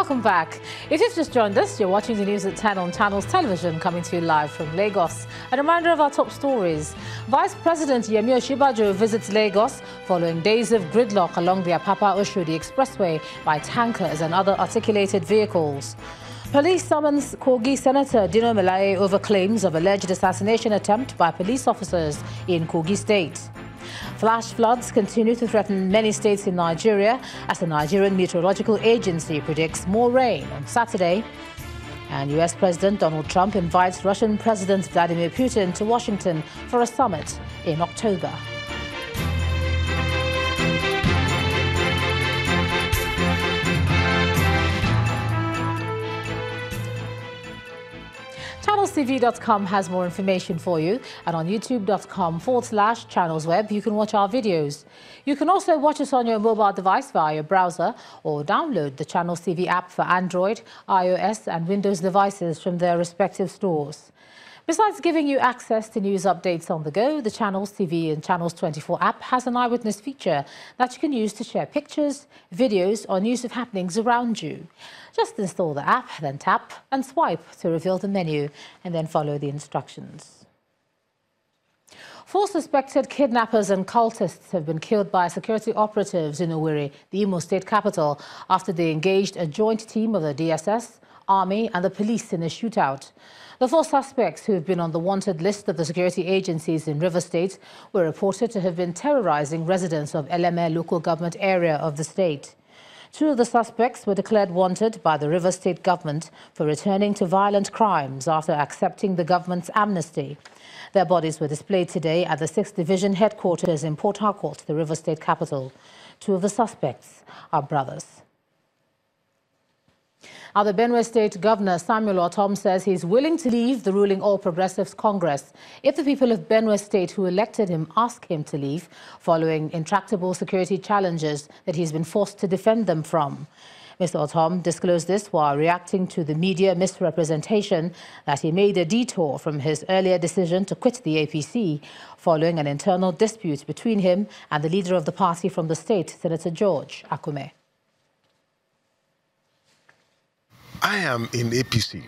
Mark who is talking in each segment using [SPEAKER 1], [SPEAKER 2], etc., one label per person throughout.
[SPEAKER 1] Welcome back. If you've just joined us, you're watching the news at 10 on Channels Television, coming to you live from Lagos. A reminder of our top stories. Vice President Yemi Osinbajo visits Lagos following days of gridlock along the Apapa-Oshodi Expressway by tankers and other articulated vehicles. Police summons Kogi Senator Dino Melaye over claims of alleged assassination attempt by police officers in Kogi State. Flash floods continue to threaten many states in Nigeria as the Nigerian Meteorological Agency predicts more rain on Saturday. And US President Donald Trump invites Russian President Vladimir Putin to Washington for a summit in October. ChannelsTV.com has more information for you, and on youtube.com/channelsweb you can watch our videos. You can also watch us on your mobile device via your browser or download the Channels TV app for Android, iOS and Windows devices from their respective stores. Besides giving you access to news updates on the go, the Channels TV and Channels 24 app has an eyewitness feature that you can use to share pictures, videos or news of happenings around you. Just install the app, then tap and swipe to reveal the menu and then follow the instructions. 4 suspected kidnappers and cultists have been killed by security operatives in Owerri, the Imo State capital, after they engaged a joint team of the DSS, Army and the police in a shootout. The 4 suspects who have been on the wanted list of the security agencies in River State were reported to have been terrorizing residents of Eleme local government area of the state. 2 of the suspects were declared wanted by the River State government for returning to violent crimes after accepting the government's amnesty. Their bodies were displayed today at the 6th Division headquarters in Port Harcourt, the River State capital. 2 of the suspects are brothers. Now, the Benue State Governor Samuel Ortom says he's willing to leave the ruling All Progressives Congress if the people of Benue State who elected him ask him to leave, following intractable security challenges that he's been forced to defend them from. Mr. Ortom disclosed this while reacting to the media misrepresentation that he made a detour from his earlier decision to quit the APC, following an internal dispute between him and the leader of the party from the state, Senator George Akume.
[SPEAKER 2] I am in APC,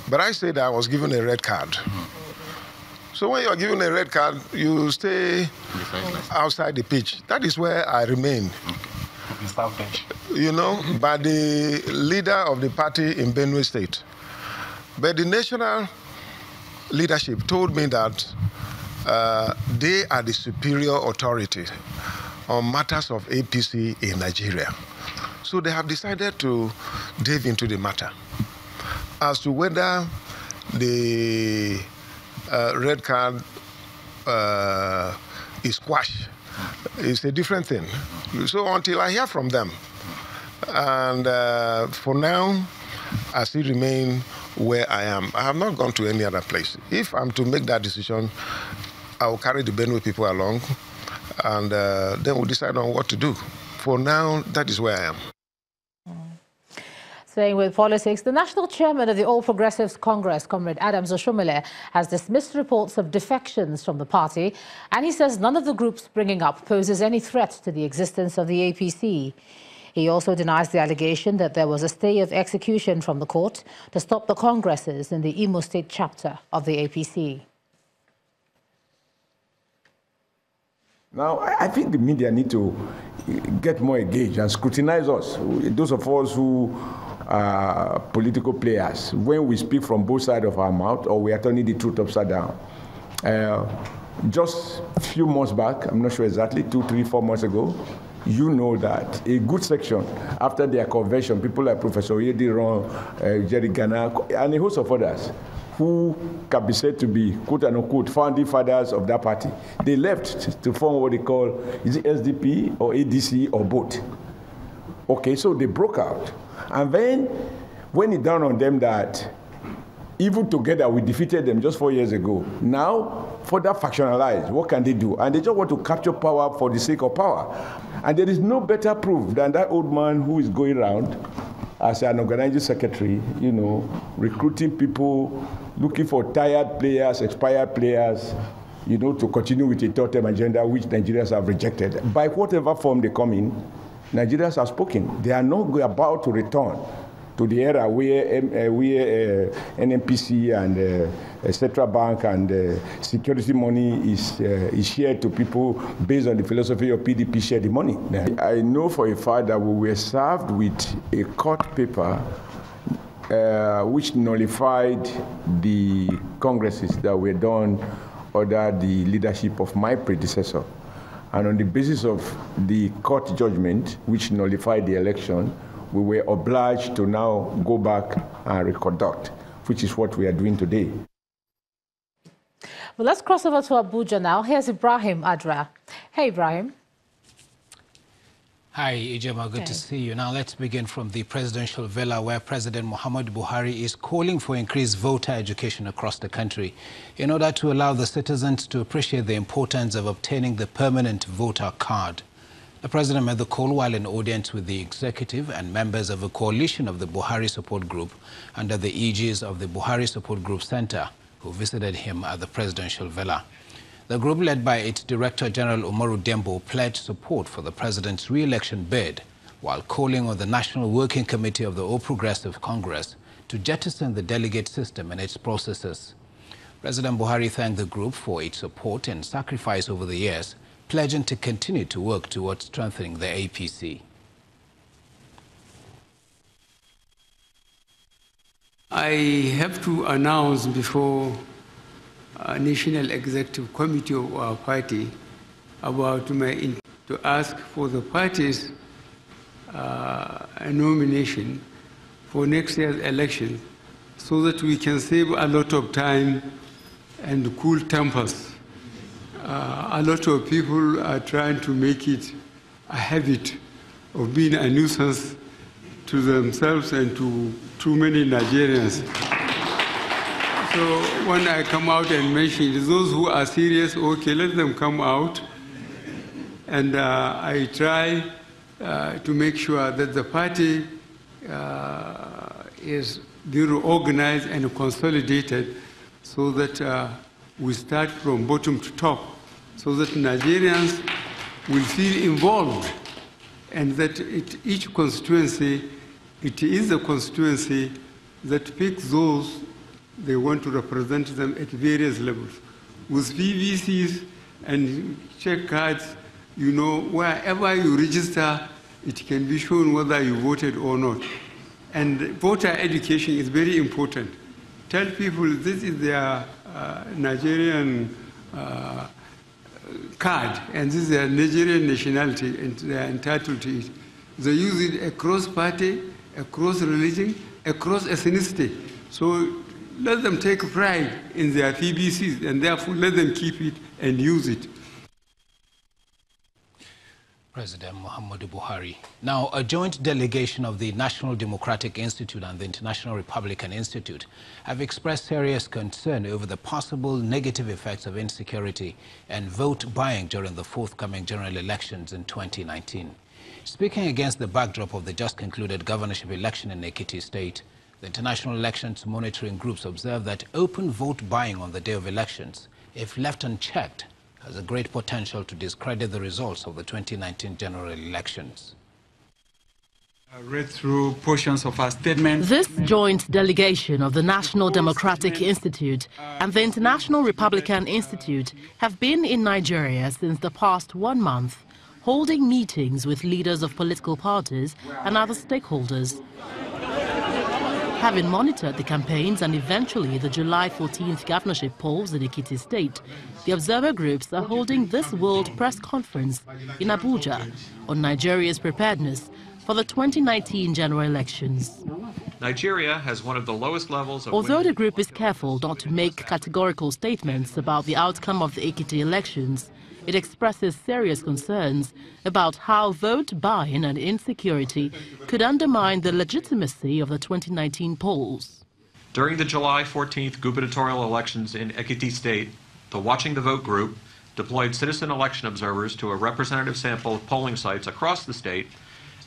[SPEAKER 2] but I said I was given a red card. So when you are given a red card, you stay outside the pitch. That is where I remain. You know, by the leader of the party in Benue State. But the national leadership told me that they are the superior authority on matters of APC in Nigeria. So they have decided to delve into the matter. As to whether the red card is quashed, it's a different thing. So until I hear from them, and for now, I still remain where I am. I have not gone to any other place. If I'm to make that decision, I will carry the Benue people along, and then we'll decide on what to do. For now, that is where I am.
[SPEAKER 1] Staying with politics, the national chairman of the All Progressives Congress, Comrade Adams Oshomole, has dismissed reports of defections from the party, and he says none of the groups bringing up poses any threat to the existence of the APC. He also denies the allegation that there was a stay of execution from the court to stop the congresses in the Imo State chapter of the APC.
[SPEAKER 3] Now, I think the media need to get more engaged and scrutinize us, those of us who are political players, when we speak from both sides of our mouth or we are turning the truth upside down. Just a few months back, I'm not sure exactly, 2, 3, 4 months ago, you know that a good section after their convention, people like Professor Yediron, Jerry Ghana, and a host of others, who can be said to be, quote unquote, founding fathers of that party, they left to form what they call, is it SDP or ADC or both? Okay, so they broke out. And then, when it dawned on them that even together we defeated them just 4 years ago, now, further factionalized, what can they do? And they just want to capture power for the sake of power. And there is no better proof than that old man who is going around as an organizing secretary, you know, recruiting people, looking for tired players, expired players, you know, to continue with a third-term agenda which Nigerians have rejected. By whatever form they come in, Nigerians have spoken. They are not about to return to the era where NNPC and Central Bank and security money is shared to people based on the philosophy of PDP share the money. I know for a fact that we were served with a court paper which nullified the congresses that were done under the leadership of my predecessor. And on the basis of the court judgment, which nullified the election, we were obliged to now go back and reconduct, which is what we are doing today.
[SPEAKER 1] Well, let's cross over to Abuja now. Here's Ibrahim Adra. Hey, Ibrahim.
[SPEAKER 4] Hi, Ijema. Good to see you. Now, let's begin from the presidential villa where President Muhammadu Buhari is calling for increased voter education across the country in order to allow the citizens to appreciate the importance of obtaining the permanent voter card. The president made the call while in audience with the executive and members of a coalition of the Buhari Support Group under the aegis of the Buhari Support Group Center, who visited him at the presidential villa. The group, led by its Director General Umaru Dembo, pledged support for the president's re-election bid, while calling on the National Working Committee of the All Progressive Congress to jettison the delegate system and its processes. President Buhari thanked the group for its support and sacrifice over the years, pledging to continue to work towards strengthening the APC.
[SPEAKER 5] I have to announce before National Executive Committee of our party about my to ask for the party's nomination for next year's election so that we can save a lot of time and cool tempers. A lot of people are trying to make it a habit of being a nuisance to themselves and to too many Nigerians. So when I come out and mention those who are serious, okay, let them come out. And I try to make sure that the party is being organized and consolidated so that we start from bottom to top, so that Nigerians will feel involved and that each constituency, it is a constituency that picks those they want to represent them at various levels. With PVCs and check cards, you know, wherever you register, it can be shown whether you voted or not. And voter education is very important. Tell people this is their Nigerian card, and this is their Nigerian nationality, and they are entitled to it. They use it across party, across religion, across ethnicity. So let them take pride in their PBCs, and therefore let them keep it and use it.
[SPEAKER 4] President Muhammadu Buhari. Now, a joint delegation of the National Democratic Institute and the International Republican Institute have expressed serious concern over the possible negative effects of insecurity and vote buying during the forthcoming general elections in 2019. Speaking against the backdrop of the just concluded governorship election in Ekiti State, the International Elections Monitoring Groups observe that open vote buying on the day of elections, if left unchecked, has a great potential to discredit the results of the 2019 general elections.
[SPEAKER 6] I read through portions of our statement.
[SPEAKER 7] This joint delegation of the National Democratic Institute and the International Republican Institute have been in Nigeria since the past 1 month, holding meetings with leaders of political parties and other stakeholders. Having monitored the campaigns and eventually the July 14th governorship polls in Ekiti State, the observer groups are holding this World Press Conference in Abuja on Nigeria's preparedness for the 2019 general elections.
[SPEAKER 8] Nigeria has one of the lowest levels of...
[SPEAKER 7] Although the group is careful not to make categorical statements about the outcome of the Ekiti elections, it expresses serious concerns about how vote buying and insecurity could undermine the legitimacy of the 2019 polls.
[SPEAKER 8] During the July 14th gubernatorial elections in Ekiti State, the Watching the Vote group deployed citizen election observers to a representative sample of polling sites across the state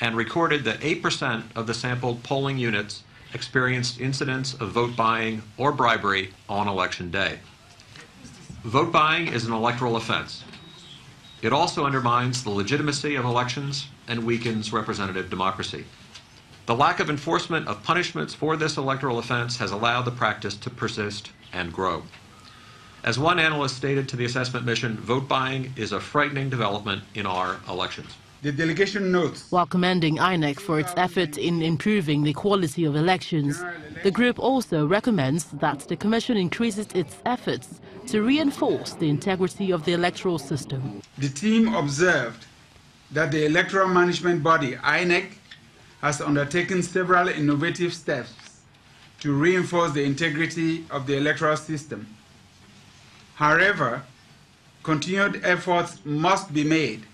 [SPEAKER 8] and recorded that 8% of the sampled polling units experienced incidents of vote buying or bribery on election day. Vote buying is an electoral offense. It also undermines the legitimacy of elections and weakens representative democracy. The lack of enforcement of punishments for this electoral offense has allowed the practice to persist and grow. As one analyst stated to the assessment mission, vote buying is a frightening development in our elections.
[SPEAKER 6] The delegation notes.
[SPEAKER 7] While commending INEC for its effort in improving the quality of elections, the group also recommends that the Commission increases its efforts to reinforce the integrity of the electoral system.
[SPEAKER 6] The team observed that the electoral management body, INEC, has undertaken several innovative steps to reinforce the integrity of the electoral system. However, continued efforts must be made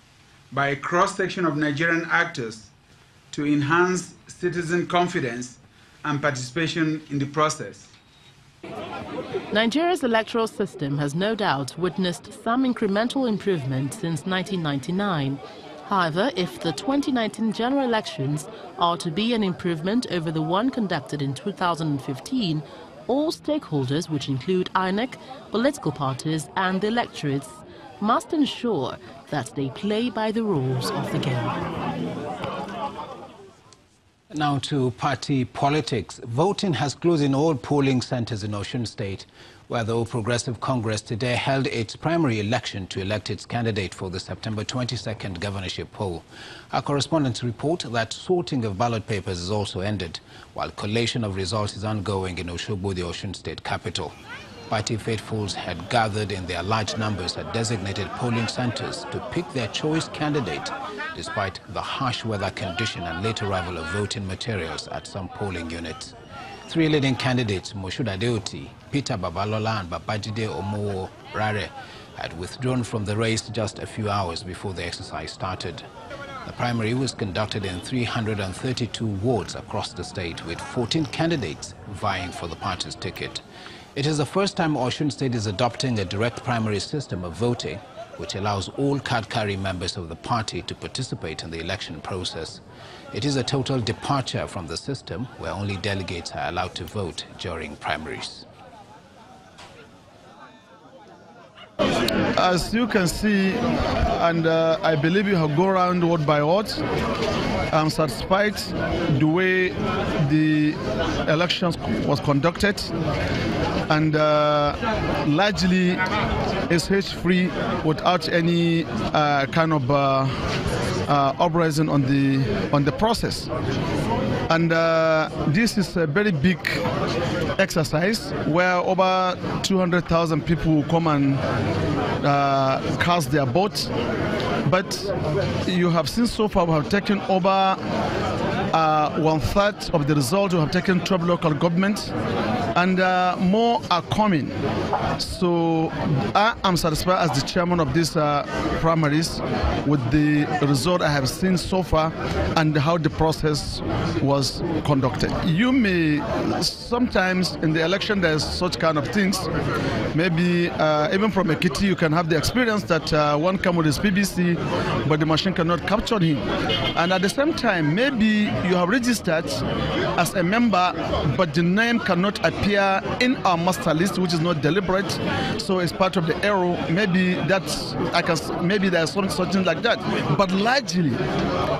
[SPEAKER 6] by a cross-section of Nigerian actors to enhance citizen confidence and participation in the process.
[SPEAKER 7] Nigeria's electoral system has no doubt witnessed some incremental improvement since 1999. However, if the 2019 general elections are to be an improvement over the one conducted in 2015, all stakeholders, which include INEC, political parties and the electorates, must ensure that they play by the rules of the game.
[SPEAKER 4] Now to party politics. Voting has closed in all polling centers in Osun State, where the All Progressive Congress today held its primary election to elect its candidate for the September 22nd governorship poll. Our correspondents report that sorting of ballot papers is also ended, while collation of results is ongoing in Osogbo, the Osun State capital. Party faithfuls had gathered in their large numbers at designated polling centers to pick their choice candidate, despite the harsh weather condition and late arrival of voting materials at some polling units. Three leading candidates, Moshood Adeoti, Peter Babalola and Babajide Omowo Rare, had withdrawn from the race just a few hours before the exercise started. The primary was conducted in 332 wards across the state, with 14 candidates vying for the party's ticket. It is the first time Osun State is adopting a direct primary system of voting, which allows all card-carrying members of the party to participate in the election process. It is a total departure from the system where only delegates are allowed to vote during primaries.
[SPEAKER 9] As you can see, and I believe you have gone around word by word, I'm satisfied the way the elections was conducted, and largely it's hitch-free without any kind of uprising on the process. And this is a very big exercise where over 200,000 people will come and cast their votes. But you have seen so far we have taken over 1/3 of the results. We have taken 12 local governments, and more are coming. So I am satisfied as the chairman of these primaries with the result I have seen so far and how the process was conducted. You may sometimes in the election there's such kind of things. Maybe even from Ekiti you can have the experience that one come with his PBC, but the machine cannot capture him. And at the same time, maybe you have registered as a member, but the name cannot appear in our master list, which is not deliberate. So it's part of the error. Maybe maybe there's something like that. But largely,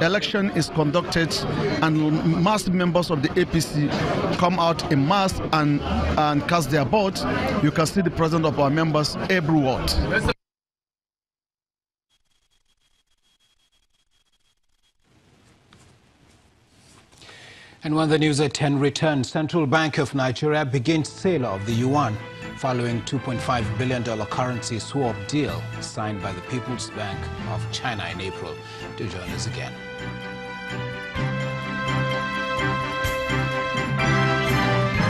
[SPEAKER 9] election is conducted, and mass members of the APC come out in mass and cast their vote. You can see the presence of our members everywhere.
[SPEAKER 4] And when the news at 10 returns, Central Bank of Nigeria begins sale of the yuan following $2.5 billion currency swap deal signed by the People's Bank of China in April. Do join us again.